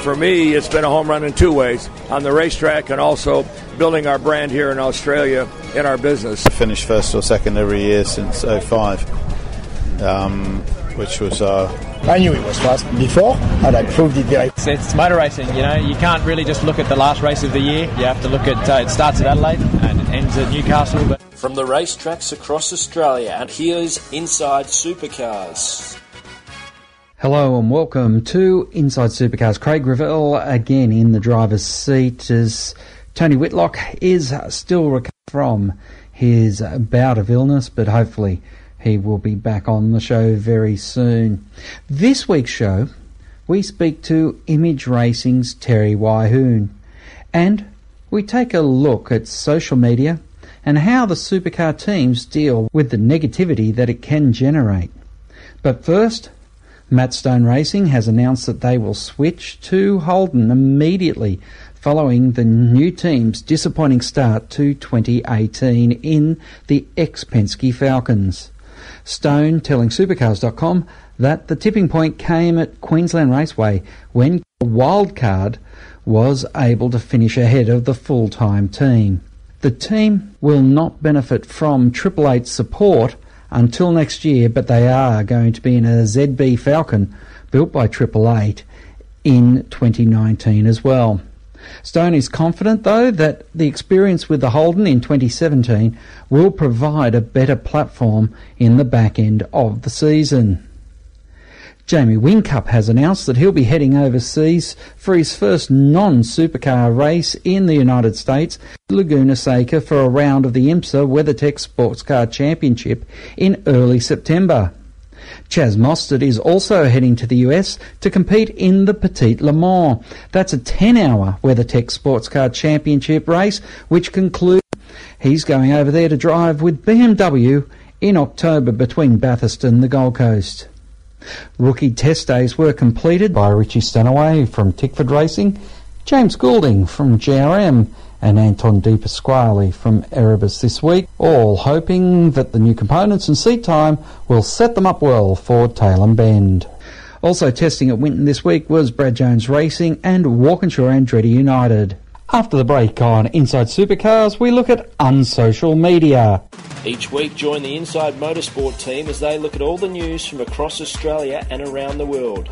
for me, it's been a home run in two ways, on the racetrack and also building our brand here in Australia in our business. I finished first or second every year since '05, which was... I knew it was fast before, and I proved it very... It's motor racing, you know. You can't really just look at the last race of the year. You have to look at... it starts at Adelaide and it ends at Newcastle. But from the racetracks across Australia, and here's Inside Supercars. Hello and welcome to Inside Supercars. Craig Revell again in the driver's seat as Tony Whitlock is still recovering from his bout of illness, but hopefully he will be back on the show very soon. This week's show, we speak to Image Racing's Terry Whyhoon, and we take a look at social media and how the supercar teams deal with the negativity that it can generate. But first, Matt Stone Racing has announced that they will switch to Holden immediately following the new team's disappointing start to 2018 in the ex-Penske Falcons. Stone telling Supercars.com that the tipping point came at Queensland Raceway when Wildcard was able to finish ahead of the full-time team. The team will not benefit from Triple Eight's support until next year, but they are going to be in a ZB Falcon built by Triple Eight in 2019 as well. Stone is confident, though, that the experience with the Holden in 2017 will provide a better platform in the back end of the season. Jamie Whincup has announced that he'll be heading overseas for his first non-supercar race in the United States, Laguna Seca, for a round of the IMSA WeatherTech Sports Car Championship in early September. Chaz Mostert is also heading to the US to compete in the Petite Le Mans. That's a 10-hour WeatherTech Sports Car Championship race, which concludes. He's going over there to drive with BMW in October between Bathurst and the Gold Coast. Rookie test days were completed by Richie Stanaway from Tickford Racing, James Goulding from GRM, and Anton De Pasquale from Erebus this week, all hoping that the new components and seat time will set them up well for Tailem Bend. Also testing at Winton this week was Brad Jones Racing and Walkinshaw Andretti United. After the break on Inside Supercars, we look at UnSocial media. Each week, join the Inside Motorsport team as they look at all the news from across Australia and around the world.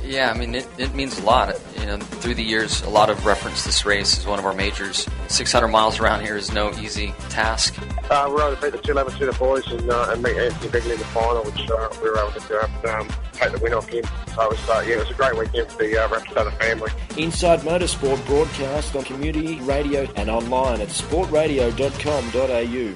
Yeah, I mean, it means a lot. You know, through the years, a lot of reference this race as one of our majors. 600 miles around here is no easy task. We were able to beat the 211 boys and meet Anthony Bigley in the final, which we were able to take the win off him. So it was a great weekend for the Rapstada family. Inside Motorsport broadcast on community radio and online at sportradio.com.au.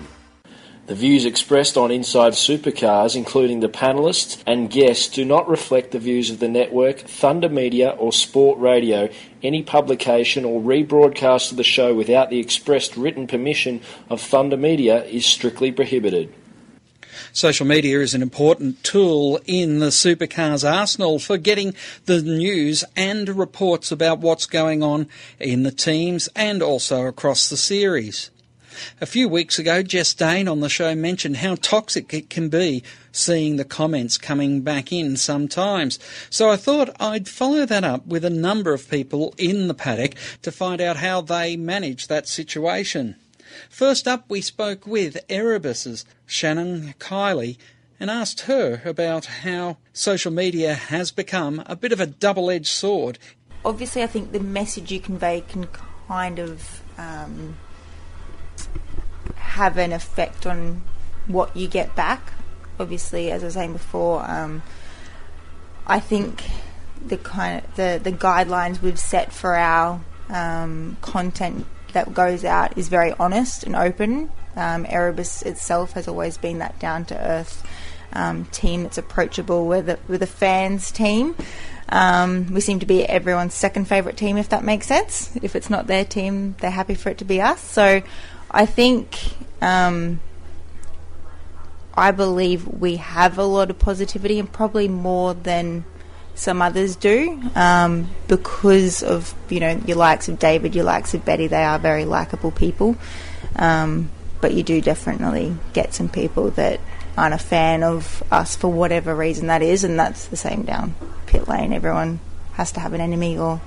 The views expressed on Inside Supercars, including the panellists and guests, do not reflect the views of the network, Thunder Media or Sport Radio. Any publication or rebroadcast of the show without the expressed written permission of Thunder Media is strictly prohibited. Social media is an important tool in the Supercars arsenal for getting the news and reports about what's going on in the teams and also across the series. A few weeks ago, Jess Dane on the show mentioned how toxic it can be seeing the comments coming back in sometimes. So I thought I'd follow that up with a number of people in the paddock to find out how they manage that situation. First up, we spoke with Erebus's Shannon Kiley and asked her about how social media has become a bit of a double-edged sword. Obviously, I think the message you convey can kind of have an effect on what you get back. Obviously, as I was saying before, I think the guidelines we've set for our content that goes out is very honest and open. Erebus itself has always been that down-to-earth team that's approachable. We're the fans team. We seem to be everyone's second favourite team, if that makes sense. If it's not their team, they're happy for it to be us. So I think I believe we have a lot of positivity, and probably more than some others do, because of, you know, your likes of David, your likes of Betty. They are very likeable people, but you do definitely get some people that aren't a fan of us for whatever reason that is, and that's the same down pit lane. Everyone has to have an enemy or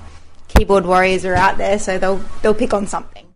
keyboard warriors are out there, so they'll pick on something.